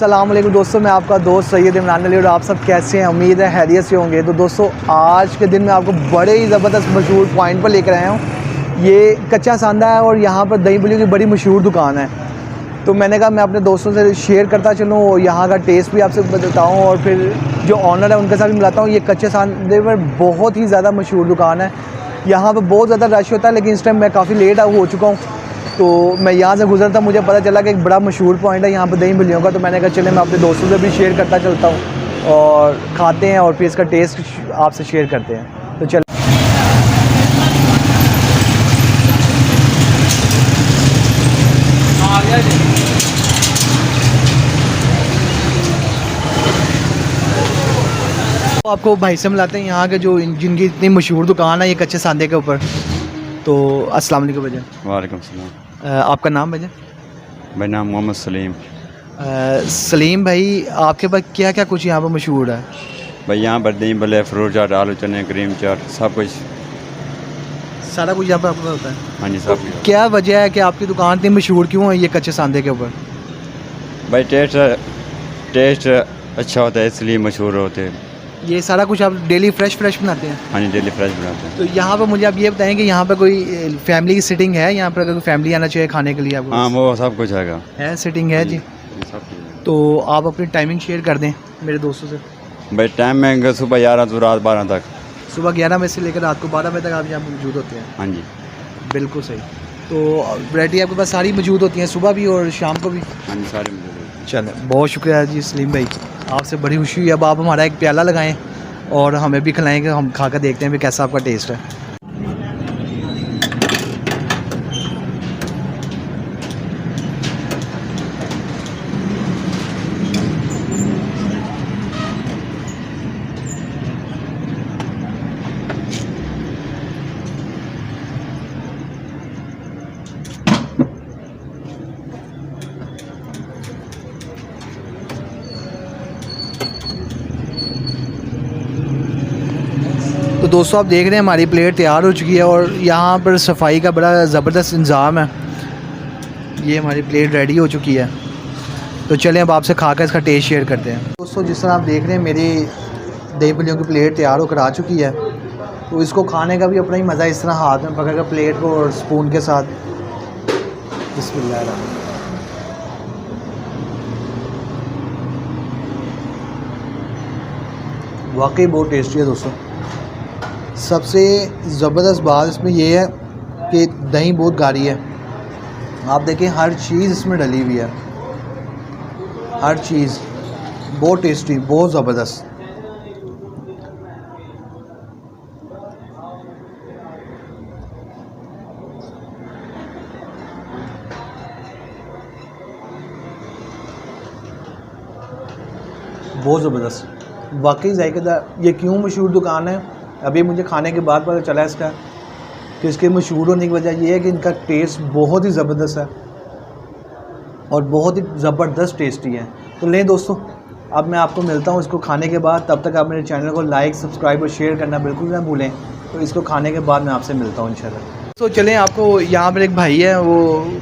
अस्सलाम वालेकुम दोस्तों, मैं आपका दोस्त सैयद इमरान अली और आप सब कैसे हैं। उम्मीद है खैरियत से होंगे। तो दोस्तों आज के दिन मैं आपको बड़े ही ज़बरदस्त मशहूर पॉइंट पर लेकर आया हूँ। ये कच्चा सांदा है और यहाँ पर दही बल्लियों की बड़ी मशहूर दुकान है। तो मैंने कहा मैं अपने दोस्तों से शेयर करता चलूँ और यहाँ का टेस्ट भी आपसे बताऊँ और फिर जो ऑनर है उनके साथ भी मिलाता हूँ। ये कच्चे सांदे पर बहुत ही ज़्यादा मशहूर दुकान है। यहाँ पर बहुत ज़्यादा रश होता है, लेकिन इस टाइम मैं काफ़ी लेट हो चुका हूँ। तो मैं यहाँ से गुजरता, मुझे पता चला कि एक बड़ा मशहूर पॉइंट है यहाँ पर दही बल्लियों का। तो मैंने कहा चले मैं अपने दोस्तों से भी शेयर करता चलता हूँ और खाते हैं और फिर इसका टेस्ट आपसे शेयर करते हैं। तो चल आपको भाई से मिलाते हैं यहाँ के जो जिनकी इतनी मशहूर दुकान है ये कच्चे सांदे के ऊपर। तो अस्सलाम वालेकुम भैया। वालेकुम सलाम। आपका नाम भैया? भाई नाम मोहम्मद सलीम। सलीम भाई, आपके पास क्या क्या कुछ यहाँ पर मशहूर है? भाई यहाँ पर दही भल्ले, फ्रूट चाट, आलू चने, क्रीम चाट, सब कुछ, सारा कुछ यहाँ पर आपका होता है? हाँ जी सब कुछ। क्या वजह है कि आपकी दुकान इतनी मशहूर क्यों है ये कच्चे सांदे के ऊपर? भाई टेस्ट अच्छा होता है इसलिए मशहूर होते हैं। ये सारा कुछ आप डेली फ्रेश बनाते हैं? हाँ जी डेली फ्रेश बनाते हैं। तो यहाँ पर मुझे आप ये बताएं कि यहाँ पर कोई फैमिली की सिटिंग है? यहाँ पर अगर कोई फैमिली आना चाहिए खाने के लिए आपको? हाँ वो सब कुछ है सिटिंग है जी। सब कुछ। तो आप अपनी टाइमिंग शेयर कर दें मेरे दोस्तों से। भाई टाइम में सुबह 11 से रात 12 तक। सुबह 11 बजे से लेकर रात को 12 बजे तक आप यहाँ मौजूद होते हैं? हाँ जी बिल्कुल सही। तो वैरायटी आपके पास सारी मौजूद होती हैं, सुबह भी और शाम को भी? हाँ जी सारे मौजूद। चलें, बहुत शुक्रिया जी सलीम भाई, आपसे बड़ी खुशी हुई। अब आप हमारा एक प्याला लगाएं और हमें भी खिलाएंगे, हम खा कर देखते हैं भी कैसा आपका टेस्ट है। तो दोस्तों आप देख रहे हैं हमारी प्लेट तैयार हो चुकी है और यहाँ पर सफाई का बड़ा ज़बरदस्त इंतज़ाम है। ये हमारी प्लेट रेडी हो चुकी है। तो चलें अब आपसे खाकर इसका टेस्ट शेयर करते हैं। दोस्तों जिस तरह आप देख रहे हैं मेरी दही बल्लियों की प्लेट तैयार होकर आ चुकी है। तो इसको खाने का भी अपना ही मज़ा, इस तरह हाथ में पकड़ कर प्लेट को और स्पून के साथ। बिस्मिल्लाह। वाकई बहुत टेस्टी है दोस्तों। सबसे ज़बरदस्त बात इसमें यह है कि दही बहुत गाढ़ी है। आप देखें हर चीज़ इसमें डली हुई है, हर चीज़ बहुत टेस्टी, बहुत ज़बरदस्त। बहुत ज़बरदस्त वाकई जायकेदार। ये क्यों मशहूर दुकान है अभी मुझे खाने के बाद पता चला इसका, कि इसके मशहूर होने की वजह यह है कि इनका टेस्ट बहुत ही ज़बरदस्त है और बहुत ही ज़बरदस्त टेस्टी है। तो लें दोस्तों, अब मैं आपको मिलता हूँ इसको खाने के बाद। तब तक आप मेरे चैनल को लाइक, सब्सक्राइब और शेयर करना बिल्कुल ना भूलें। तो इसको खाने के बाद मैं आपसे मिलता हूँ इंशाल्लाह। तो चलें, आपको यहाँ पर एक भाई है वो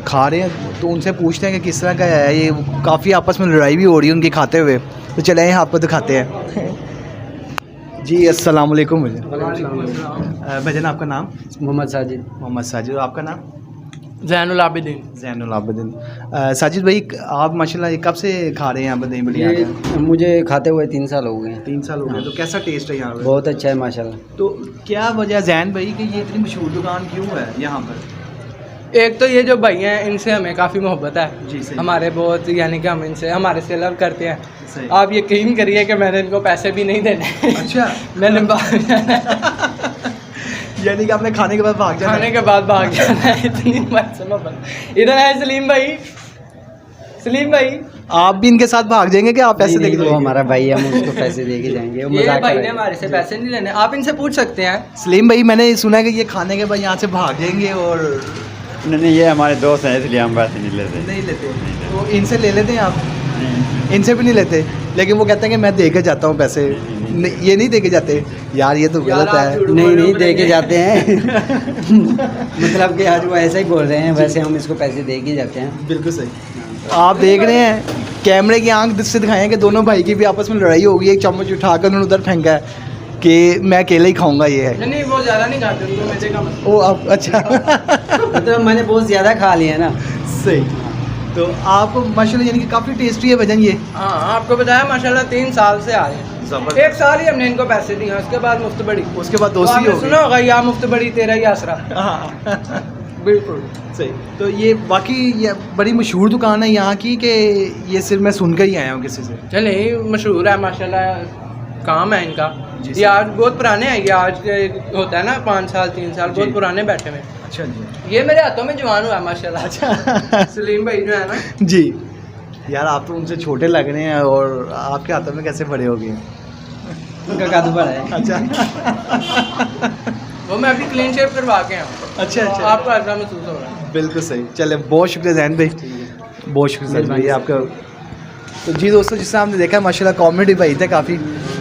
खा रहे हैं, तो उनसे पूछते हैं कि किस तरह का है ये। काफ़ी आपस में लड़ाई भी हो रही है उनकी खाते हुए। तो चलें आपको दिखाते हैं। जी अस्सलाम वालेकुम भजन, आपका नाम? मोहम्मद साजिद। मोहम्मद साजिद। और आपका नाम? ज़ैनुल आबिदीन। ज़ैनुल आबिदीन। साजिद भाई, आप माशाल्लाह कब से खा रहे हैं यहाँ पर दही बल्लियाँ? मुझे खाते हुए 3 साल हो गए हैं। 3 साल हो गए। तो कैसा टेस्ट है यहाँ पर? बहुत अच्छा है माशाल्लाह। तो क्या वजह जैन भाई कि ये इतनी मशहूर दुकान क्यों है यहाँ पर? एक तो ये जो भाई हैं इनसे हमें काफ़ी मोहब्बत है जी सही। हमारे बहुत, यानी कि हम इनसे हमारे से लव करते हैं। सही। आप यकीन करिए कि मैंने इनको पैसे भी नहीं देने। अच्छा। मैंने यानी कि आपने खाने के बाद भाग जाना? खाने के बाद भाग जाना है, इतनी मोहब्बत। इधर है सलीम भाई। सलीम भाई, आप भी इनके साथ भाग जाएंगे कि आप पैसे देके वो हमारा भाई है, हम उसको पैसे दे के जाएंगे। वो ये मजाक भाई कर ने रहे हमारे से पैसे नहीं लेने, आप इनसे पूछ सकते हैं। सलीम भाई, मैंने सुना है कि ये खाने के बाद यहाँ से भाग जाएंगे और नहीं ये हमारे दोस्त हैं इसलिए हम पैसे नहीं लेते। नहीं लेते? तो इनसे ले लेते हैं आप? इनसे भी नहीं लेते, लेकिन वो कहते हैं कि मैं दे के जाता हूँ पैसे। ये नहीं दे के जाते यार, ये तो गलत है। नहीं दे के जाते हैं। मतलब कि आज वो ऐसा ही बोल रहे हैं, वैसे हम इसको पैसे दे के जाते हैं। बिल्कुल सही। आप देख रहे हैं कैमरे की आंख से दिखाएं कि दोनों भाई की भी आपस में लड़ाई हो गई है, एक चम्मच उठाकर उन्होंने उधर फेंका है कि मैं अकेले ही खाऊंगा ये है। नहीं वो ज़्यादा नहीं खाते, उनको मजे का मतलब। ओ अब अच्छा मतलब मैंने बहुत ज़्यादा खा लिया ना। सही। तो आपको माशाल्लाह यानी कि काफ़ी टेस्टी है भजन ये। हाँ आपको बताया माशाल्लाह 3 साल से आ रहे हैं। ज़बरदस्त। 1 साल ही हमने इनको पैसे दिए, उसके बाद मुफ्त बड़ी। उसके बाद तो दोस्ती आपने हो गई। सुना होगा या मुफ्त बड़ी तेरा ही आसरा। हाँ बिल्कुल सही। तो ये बाकी ये बड़ी मशहूर दुकान है यहाँ की कि ये सिर्फ मैं सुनकर ही आया हूँ किसी से? चले मशहूर है माशाल्लाह, काम है इनका। जी, ये आज बहुत पुराने हैं, ये आज के होता है ना 5 साल 3 साल, बहुत जी। पुराने बैठे हुए। अच्छा जी। ये मेरे हाथों में जवान हुआ है माशाल्लाह। अच्छा सलीम भाई जो है ना, जी। यार आप तो उनसे छोटे लग रहे हैं और आपके हाथों में कैसे बड़े हो गए? उनका कद बड़ा है। अच्छा वो मैं अभी क्लीन शेव करवा के आया हूँ। अच्छा तो अच्छा आपको ऐसा महसूस हो रहा है। बिल्कुल सही। चले बहुत शुक्रिया जैन भाई, बहुत शुक्रिया जैन भाई आपका। तो जी दोस्तों, जिस तरह हमने देखा माशाल्लाह कॉमेडी भाई थे काफ़ी,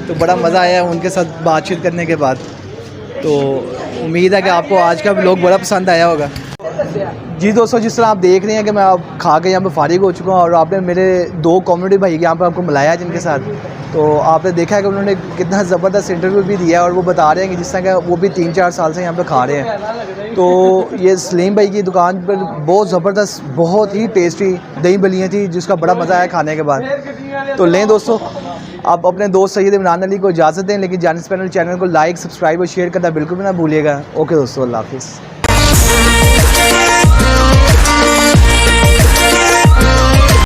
तो बड़ा मज़ा आया उनके साथ बातचीत करने के बाद। तो उम्मीद है कि आपको आज का व्लॉग बड़ा पसंद आया होगा। जी दोस्तों, जिस तरह आप देख रहे हैं कि मैं अब खा के यहाँ पे फारिग हो चुका हूँ और आपने मेरे 2 कॉमेडी भाई यहाँ पे आपको मिलाया है जिनके साथ, तो आपने देखा है कि उन्होंने कितना ज़बरदस्त इंटरव्यू भी दिया और वो बता रहे हैं कि जिस तरह का वो भी 3-4 साल से यहाँ पे खा रहे हैं। तो ये सलीम भाई की दुकान पर बहुत ज़बरदस्त, बहुत ही टेस्टी दही बलियाँ थी जिसका बड़ा मज़ा आया खाने के बाद। तो लें दोस्तों, आप अपने दोस्त सैयद इमरान अली को इजाज़त दें, लेकिन जानिस पैनल चैनल को लाइक, सब्सक्राइब और शेयर करना बिल्कुल भी ना भूलिएगा। ओके दोस्तों, अल्लाह हाफ़िज़।